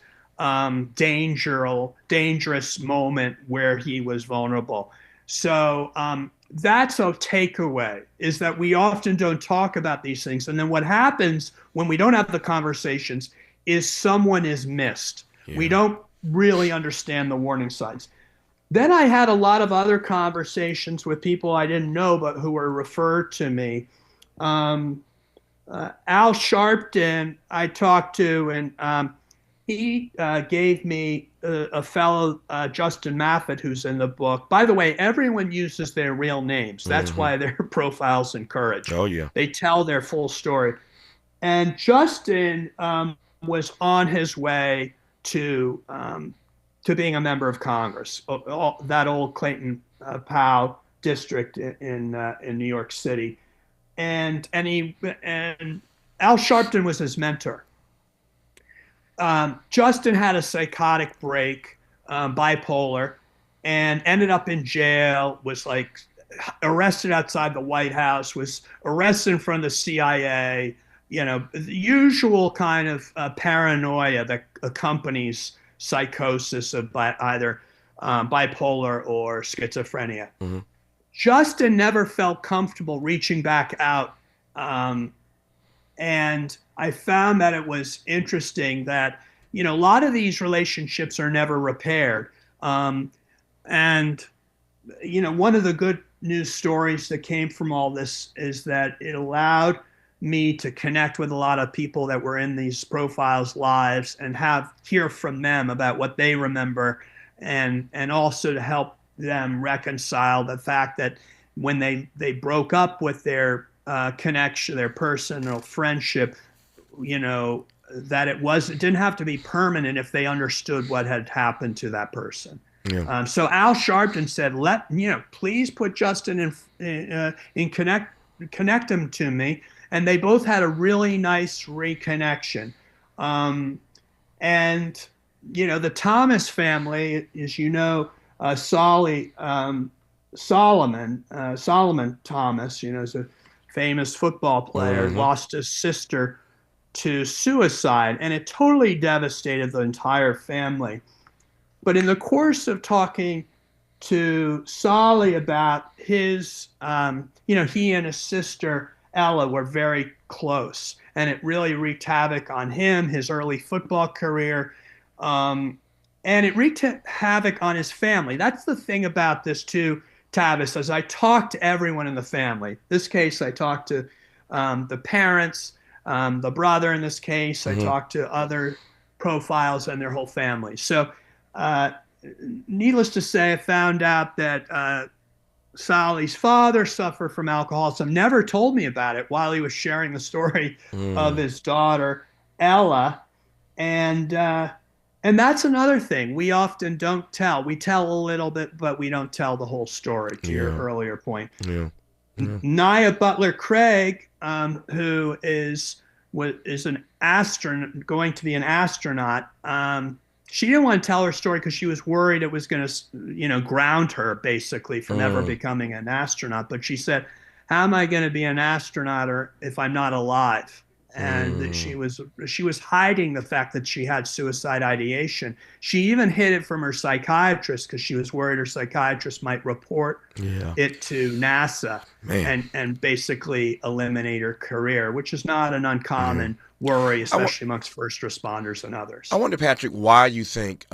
dangerous moment where he was vulnerable. So that's a takeaway, is that we often don't talk about these things. And then what happens when we don't have the conversations is someone is missed. We don't really understand the warning signs. Then I had a lot of other conversations with people I didn't know, but who were referred to me. Al Sharpton I talked to, and he gave me a fellow, Justin Maffett, who's in the book. By the way, everyone uses their real names. That's why their profiles encourage.
Oh, yeah.
They tell their full story. And Justin was on his way to being a member of Congress, that old Clayton Powell district in New York City, and Al Sharpton was his mentor. Justin had a psychotic break, bipolar, and ended up in jail, was like arrested outside the White House, was arrested in front of the CIA, the usual kind of paranoia that accompanies psychosis of either bipolar or schizophrenia. Justin never felt comfortable reaching back out. And I found that it was interesting that, a lot of these relationships are never repaired. And, one of the good news stories that came from all this is that it allowed me to connect with a lot of people that were in these profiles' lives and hear from them about what they remember, and also to help them reconcile the fact that when they broke up with their connection, their personal friendship, that it didn't have to be permanent if they understood what had happened to that person.
Yeah.
So Al Sharpton said, please put Justin in connect him to me. And they both had a really nice reconnection. And, the Thomas family, as Solomon Thomas, is a famous football player, lost his sister to suicide, and it totally devastated the entire family. But in the course of talking to Solly about his, he and his sister Ella were very close, and it really wreaked havoc on him, his early football career, and it wreaked havoc on his family. That's the thing about this too, Tavis, as I talked to everyone in the family. This case, I talked to the parents, the brother in this case, I talked to other profiles and their whole family. So needless to say, I found out that Sally's father suffered from alcoholism, never told me about it while he was sharing the story of his daughter, Ella. And that's another thing we often don't tell. We tell a little bit, but we don't tell the whole story, to your earlier point. Nia Butler Craig, who is an astronaut, going to be an astronaut, she didn't want to tell her story because she was worried it was going to, ground her basically from ever becoming an astronaut. But she said, how am I going to be an astronaut if I'm not alive? And that she was hiding the fact that she had suicide ideation. She even hid it from her psychiatrist because she was worried her psychiatrist might report it to NASA and basically eliminate her career, which is not an uncommon worry, especially amongst first responders and others.
I wonder, Patrick, why you think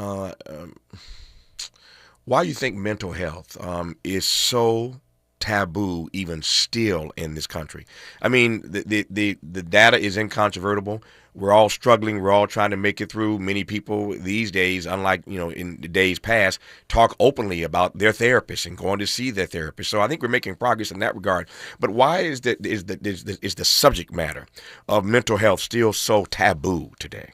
mental health is so taboo even still in this country. I mean, the data is incontrovertible. We're all struggling. We're all trying to make it through. Many people these days, unlike in the days past, talk openly about their therapist and going to see their therapist. So I think we're making progress in that regard. But why is the subject matter of mental health still so taboo today?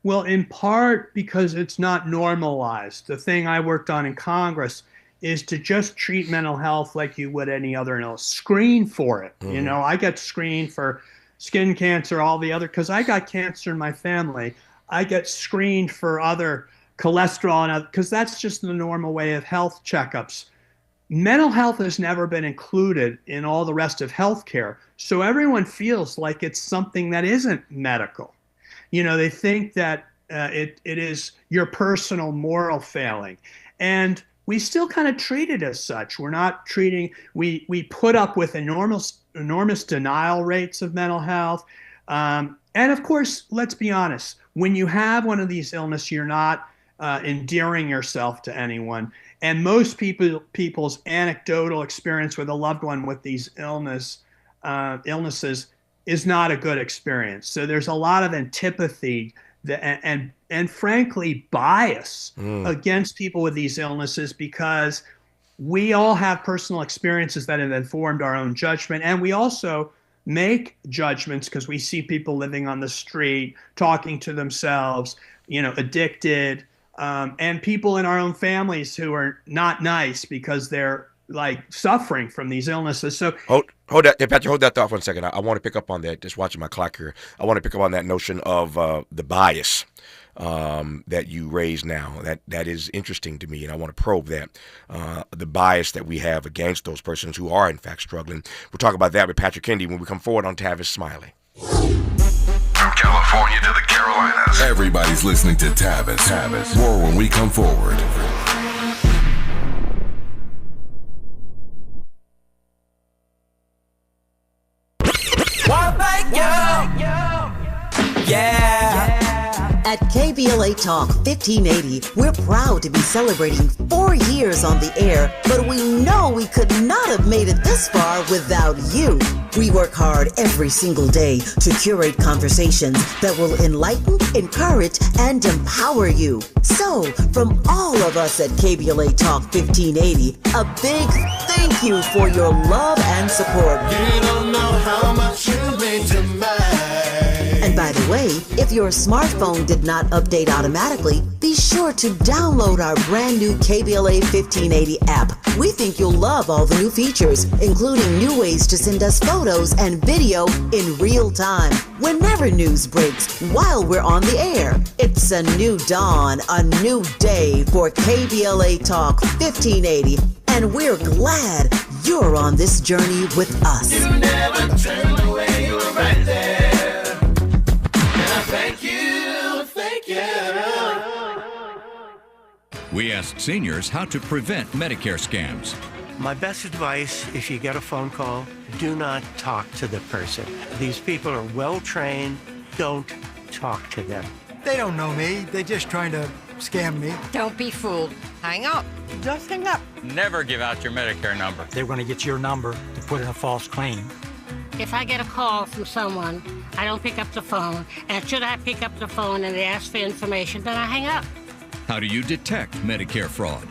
Well, in part because it's not normalized. The thing I worked on in Congress is to just treat mental health like you would any other illness. Screen for it. I get screened for skin cancer, all the other, because I got cancer in my family. I get screened for other cholesterol, and because that's just the normal way of health checkups. Mental health has never been included in all the rest of healthcare. So everyone feels like it's something that isn't medical. They think that it is your personal moral failing. And we still kind of treat it as such. We're not treating, we put up with enormous denial rates of mental health. And of course, let's be honest, when you have one of these illnesses, you're not endearing yourself to anyone. And most people's anecdotal experience with a loved one with these illnesses is not a good experience. So there's a lot of antipathy and frankly bias against people with these illnesses, because we all have personal experiences that have informed our own judgment, and we also make judgments because we see people living on the street, talking to themselves, addicted, and people in our own families who are not nice because they're like suffering from these illnesses. So
hold that, hey, Patrick, hold that thought for a second. I want to pick up on that. Just watching my clock here. I want to pick up on that notion of the bias that you raise now. That is interesting to me, and I want to probe that. The bias that we have against those persons who are in fact struggling. We'll talk about that with Patrick Kennedy when we come forward on Tavis Smiley.
From California to the Carolinas, everybody's listening to Tavis. More when we come forward.
At KBLA Talk 1580, we're proud to be celebrating 4 years on the air, but we know we could not have made it this far without you. We work hard every single day to curate conversations that will enlighten, encourage, and empower you. So, from all of us at KBLA Talk 1580, a big thank you for your love and support.
You don't know how much you mean to me.
And by the way, if your smartphone did not update automatically, be sure to download our brand new KBLA 1580 app. We think you'll love all the new features, including new ways to send us photos and video in real time, whenever news breaks, while we're on the air. It's a new dawn, a new day for KBLA Talk 1580, and we're glad you're on this journey with us.
You never turned away, you were right there. Thank you, thank you.
We asked seniors how to prevent Medicare scams.
My best advice, if you get a phone call, do not talk to the person. These people are well trained. Don't talk to them.
They don't know me. They're just trying to scam me.
Don't be fooled. Hang up. Just hang up.
Never give out your Medicare number.
They're going to get your number to put in a false claim.
If I get a call from someone, I don't pick up the phone, and should I pick up the phone and they ask for information, then I hang up.
How do you detect Medicare fraud?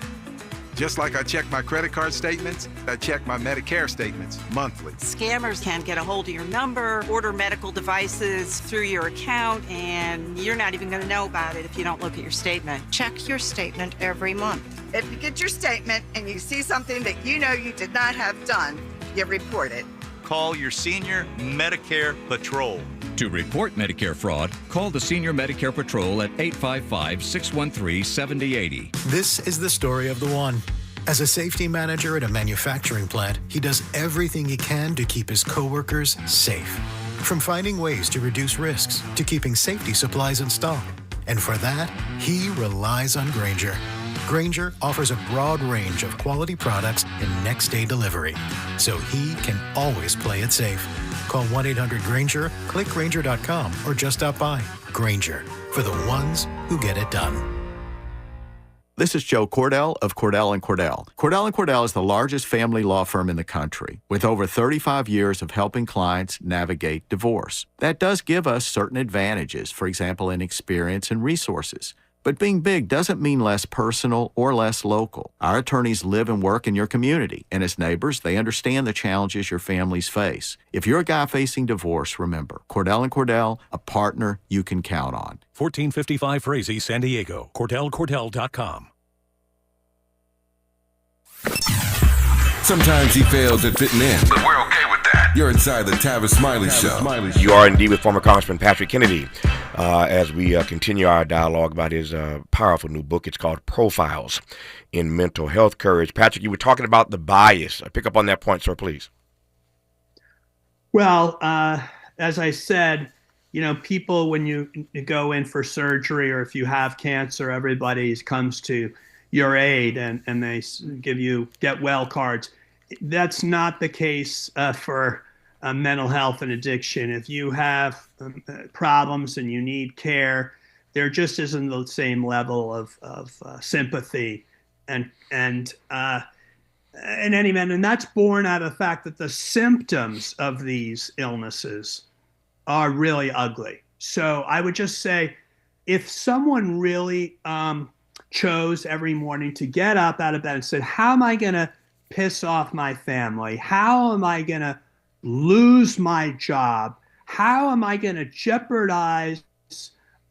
Just like I check my credit card statements, I check my Medicare statements monthly.
Scammers can get a hold of your number, order medical devices through your account, and you're not even going to know about it if you don't look at your statement.
Check your statement every month.
If you get your statement and you see something that you know you did not have done, you report it.
Call your Senior Medicare Patrol.
To report Medicare fraud, call the Senior Medicare Patrol at 855-613-7080.
This is the story of the one. As a safety manager at a manufacturing plant, he does everything he can to keep his coworkers safe. From finding ways to reduce risks to keeping safety supplies in stock. And for that, he relies on Grainger. Grainger offers a broad range of quality products and next-day delivery, so he can always play it safe. Call 1-800-GRAINGER, click Grainger.com, or just stop by. Grainger, for the ones who get it done.
This is Joe Cordell of Cordell & Cordell. Cordell & Cordell is the largest family law firm in the country, with over 35 years of helping clients navigate divorce. That does give us certain advantages, for example, in experience and resources. But being big doesn't mean less personal or less local. Our attorneys live and work in your community, and as neighbors, they understand the challenges your families face. If you're a guy facing divorce, remember, Cordell & Cordell, a partner you can count on.
1455 Frazee, San Diego. CordellCordell.com.
Sometimes he fails at fitting in, but we're okay with that. You're inside the Tavis Smiley Show.
You are indeed with former Congressman Patrick Kennedy as we continue our dialogue about his powerful new book. It's called Profiles in Mental Health Courage. Patrick, you were talking about the bias. Pick up on that point, sir, please.
Well, as I said, people, when you go in for surgery or if you have cancer, everybody comes to your aid and they give you get well cards. That's not the case for mental health and addiction. If you have problems and you need care, there just isn't the same level of sympathy and in any event, and that's born out of the fact that the symptoms of these illnesses are really ugly. So I would just say, if someone really chose every morning to get up out of bed and said, how am I going to piss off my family? How am I going to lose my job? How am I going to jeopardize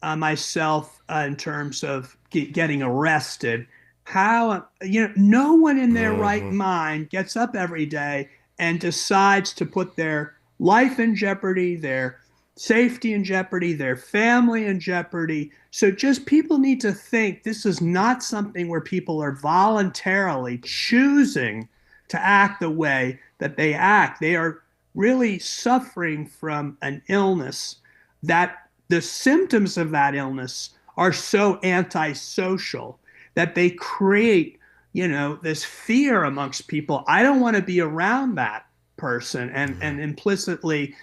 myself in terms of getting arrested? How, no one in their right mind gets up every day and decides to put their life in jeopardy, their safety in jeopardy, their family in jeopardy. So just people need to think this is not something where people are voluntarily choosing to act the way that they act. They are really suffering from an illness that the symptoms of that illness are so antisocial that they create, this fear amongst people. I don't want to be around that person. And implicitly,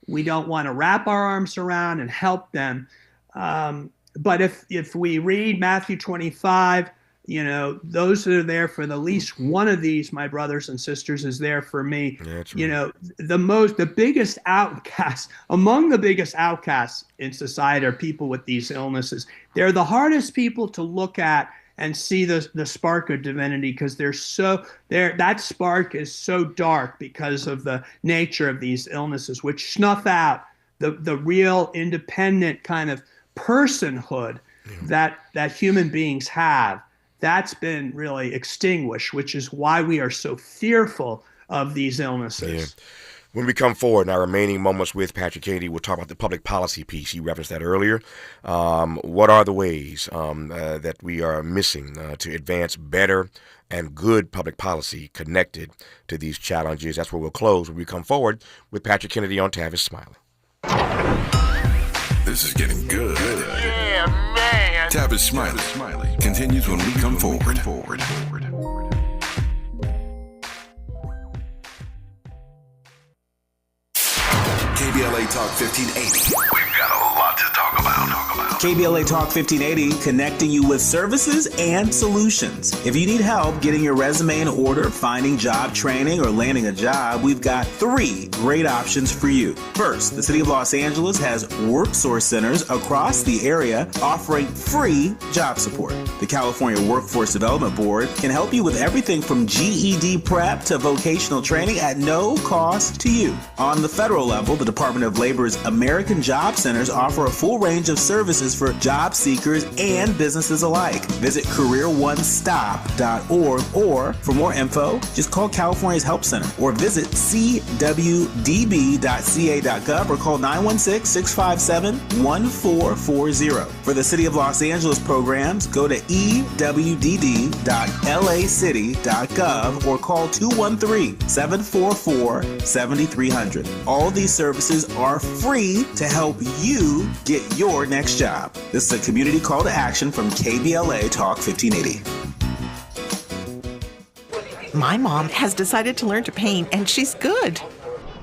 we don't want to wrap our arms around and help them. But if we read Matthew 25, those that are there for the least one of these, my brothers and sisters, is there for me.
That's
right. The biggest outcasts, among the biggest outcasts in society are people with these illnesses. They're the hardest people to look at and see the spark of divinity, because that spark is so dark because of the nature of these illnesses, which snuff out the real independent kind of personhood that human beings have. That's been really extinguished, which is why we are so fearful of these illnesses.
Yeah. When we come forward in our remaining moments with Patrick Kennedy, we'll talk about the public policy piece. You referenced that earlier. What are the ways that we are missing to advance better and good public policy connected to these challenges? That's where we'll close when we come forward with Patrick Kennedy on Tavis Smiley.
This is getting good.
Yeah, man.
Tavis Smiley continues when we come forward. KBLA Talk 1580. We've got a lot to talk about.
KBLA Talk 1580, connecting you with services and solutions. If you need help getting your resume in order, finding job training, or landing a job, we've got 3 great options for you. First, the City of Los Angeles has worksource centers across the area offering free job support. The California Workforce Development Board can help you with everything from GED prep to vocational training at no cost to you. On the federal level, the Department of Labor's American Job Centers offer a full range of services for job seekers and businesses alike. Visit careeronestop.org, or for more info, just call California's Help Center or visit cwdb.ca.gov or call 916-657-1440. For the City of Los Angeles programs, go to ewd.lacity.gov or call 213-744-7300. All these services are free to help you get your next job. This is a community call to action from KBLA Talk 1580.
My mom has decided to learn to paint, and she's good.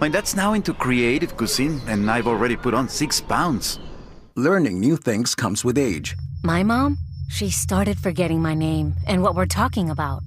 My dad's now into creative cuisine, and I've already put on 6 pounds.
Learning new things comes with age.
My mom, she started forgetting my name and what we're talking about.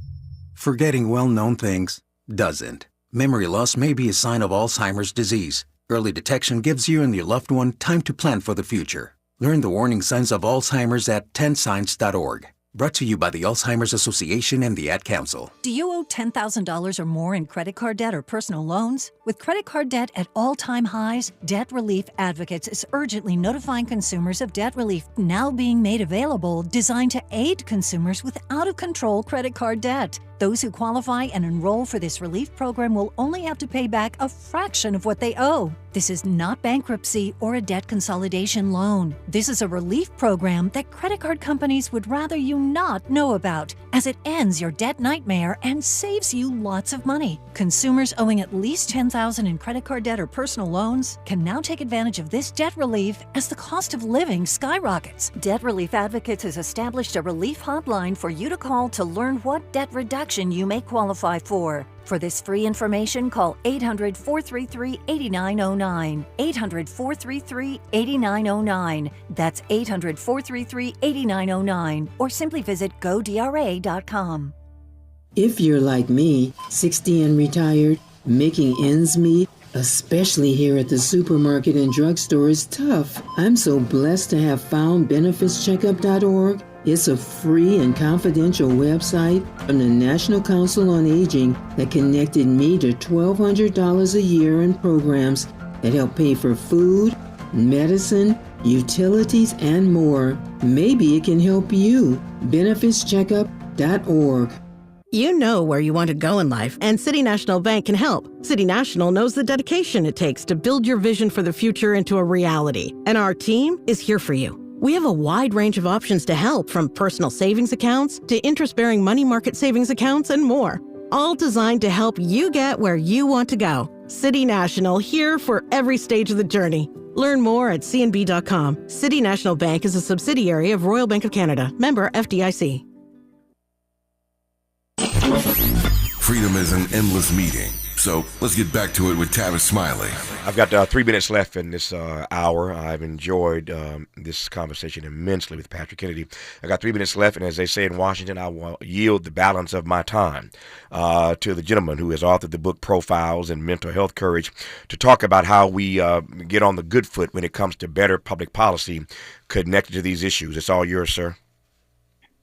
Forgetting well-known things doesn't. Memory loss may be a sign of Alzheimer's disease. Early detection gives you and your loved one time to plan for the future. Learn the warning signs of Alzheimer's at 10signs.org. Brought to you by the Alzheimer's Association and the Ad Council.
Do you owe $10,000 or more in credit card debt or personal loans? With credit card debt at all-time highs, Debt Relief Advocates is urgently notifying consumers of debt relief now being made available, designed to aid consumers with out-of-control credit card debt. Those who qualify and enroll for this relief program will only have to pay back a fraction of what they owe. This is not bankruptcy or a debt consolidation loan. This is a relief program that credit card companies would rather you not know about, as it ends your debt nightmare and saves you lots of money. Consumers owing at least $10,000 in credit card debt or personal loans can now take advantage of this debt relief as the cost of living skyrockets. Debt Relief Advocates has established a relief hotline for you to call to learn what debt reduction you may qualify for. For this free information, call 800-433-8909. 800-433-8909. That's 800-433-8909. Or simply visit godra.com.
If you're like me, 60 and retired, making ends meet,
especially here at the supermarket and drugstore, is tough. I'm so blessed to have found benefitscheckup.org. It's a free and confidential website from the National Council on Aging that connected me to $1,200 a year in programs that help pay for food, medicine, utilities, and more. Maybe it can help you. benefitscheckup.org.
You know where you want to go in life, and City National Bank can help. City National knows the dedication it takes to build your vision for the future into a reality, and our team is here for you. We have a wide range of options to help, from personal savings accounts to interest-bearing money market savings accounts and more, all designed to help you get where you want to go. City National, here for every stage of the journey. Learn more at cnb.com. City National Bank is a subsidiary of Royal Bank of Canada, member FDIC.
Freedom is an endless meeting. So let's get back to it with Tavis Smiley.
I've got 3 minutes left in this hour. I've enjoyed this conversation immensely with Patrick Kennedy. I got 3 minutes left, and as they say in Washington, I will yield the balance of my time to the gentleman who has authored the book Profiles in Mental Health Courage to talk about how we get on the good foot when it comes to better public policy connected to these issues. It's all yours, sir.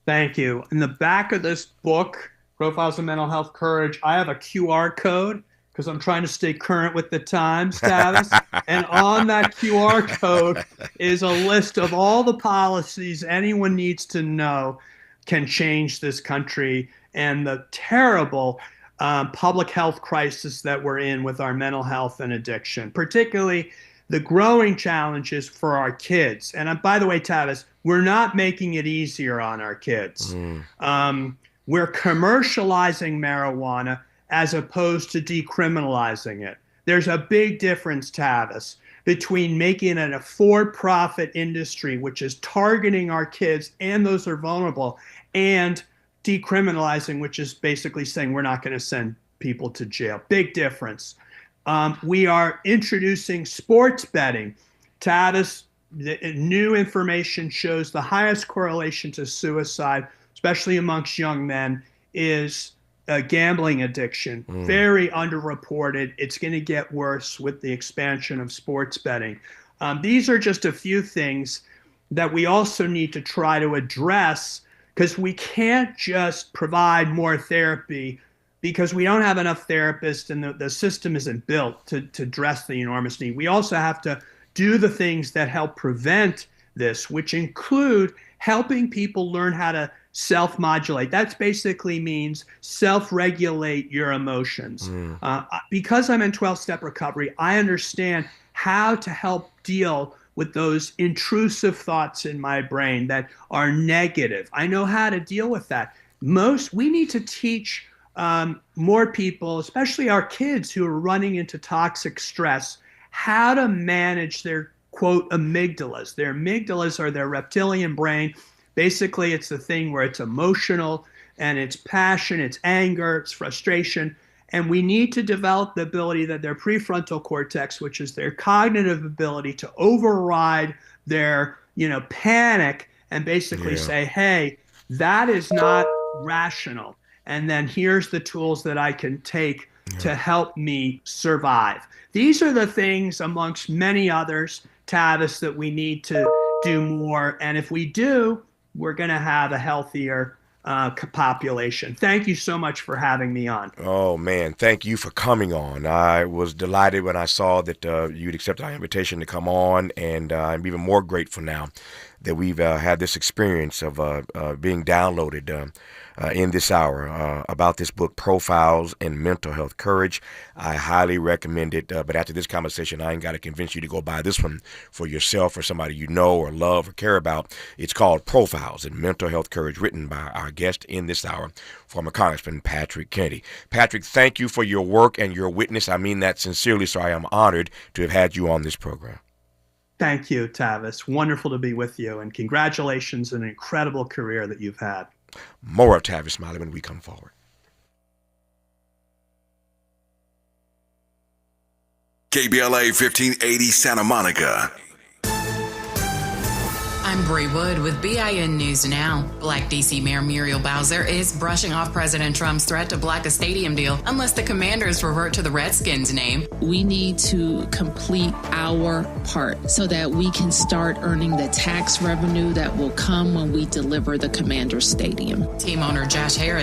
Thank you. In the back of this book, Profiles in Mental Health Courage, I have a QR code because I'm trying to stay current with the times, Tavis. And on that QR code is a list of all the policies anyone needs to know can change this country and the terrible public health crisis that we're in with our mental health and addiction, particularly the growing challenges for our kids. And by the way, Tavis, we're not making it easier on our kids. We're commercializing marijuana as opposed to decriminalizing it. There's a big difference, Tavis, between making it a for-profit industry, which is targeting our kids and those who are vulnerable, and decriminalizing, which is basically saying we're not going to send people to jail. Big difference. We are introducing sports betting. Tavis, the new information shows the highest correlation to suicide, especially amongst young men, is gambling addiction. Very underreported. It's going to get worse with the expansion of sports betting. These are just a few things that we also need to try to address, because we can't just provide more therapy because we don't have enough therapists and the system isn't built to address the enormous need. We also have to do the things that help prevent this, which include helping people learn how to self-modulate. That basically means self-regulate your emotions. Because I'm in 12-step recovery, I understand how to help deal with those intrusive thoughts in my brain that are negative. I know how to deal with that. We need to teach more people, especially our kids who are running into toxic stress, how to manage their, quote, amygdalas. Their amygdalas are their reptilian brain. Basically, it's the thing where it's emotional and it's passion, it's anger, it's frustration. And we need to develop the ability that their prefrontal cortex, which is their cognitive ability to override their, panic and basically say, hey, that is not rational. And then here's the tools that I can take to help me survive. These are the things, amongst many others, Tavis, that we need to do more. And if we do, we're going to have a healthier population. Thank you so much for having me on.
Oh, man. Thank you for coming on. I was delighted when I saw that you'd accepted our invitation to come on, and I'm even more grateful now that we've had this experience of being downloaded in this hour about this book, Profiles in Mental Health Courage. I highly recommend it, but after this conversation, I ain't got to convince you to go buy this one for yourself or somebody you know or love or care about. It's called Profiles in Mental Health Courage, written by our guest in this hour, former Congressman Patrick Kennedy. Patrick, thank you for your work and your witness. I mean that sincerely, so I am honored to have had you on this program.
Thank you, Tavis. Wonderful to be with you, and congratulations on an incredible career that you've had.
More of Tavis Smiley when we come forward.
KBLA 1580 Santa Monica.
I'm Bree Wood with BIN News Now. Black D.C. Mayor Muriel Bowser is brushing off President Trump's threat to block a stadium deal unless the Commanders revert to the Redskins name.
We need to complete our part so that we can start earning the tax revenue that will come when we deliver the Commanders Stadium.
Team owner Josh Harris